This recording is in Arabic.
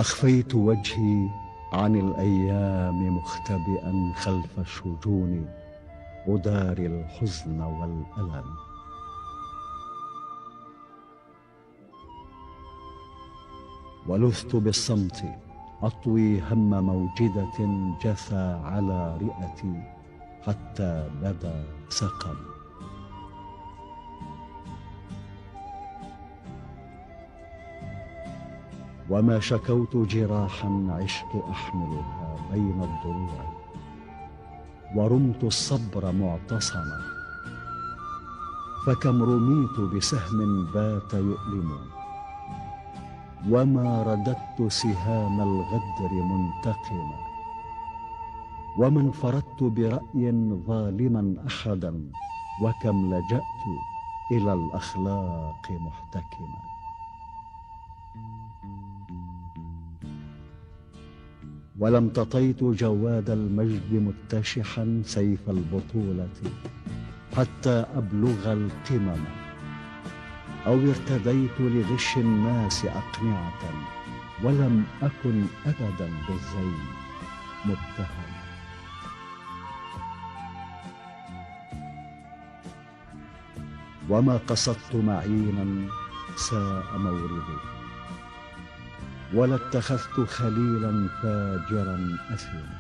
أخفيت وجهي عن الأيام مختبئا خلف الشجون أداري الحزن والألم. ولذت بالصمت أطوي هم موجدة جثى على رئتي حتى بدا سقم. وما شكوت جراحا عشت أحملها بين الضلوع، ورمت الصبر معتصما، فكم رميت بسهم بات يؤلم، وما رددت سهام الغدر منتقما، وما انفردت برأي ظالما أحدا، وكم لجأت إلى الأخلاق محتكما. ولم تطيت جواد المجد متشحا سيف البطولة حتى أبلغ القمم، أو ارتديت لغش الناس أقنعة، ولم أكن أبدا بالزين متهم. وما قصدت معينا ساء مورده، ولا اتخذت خليلا فاجرا أثما،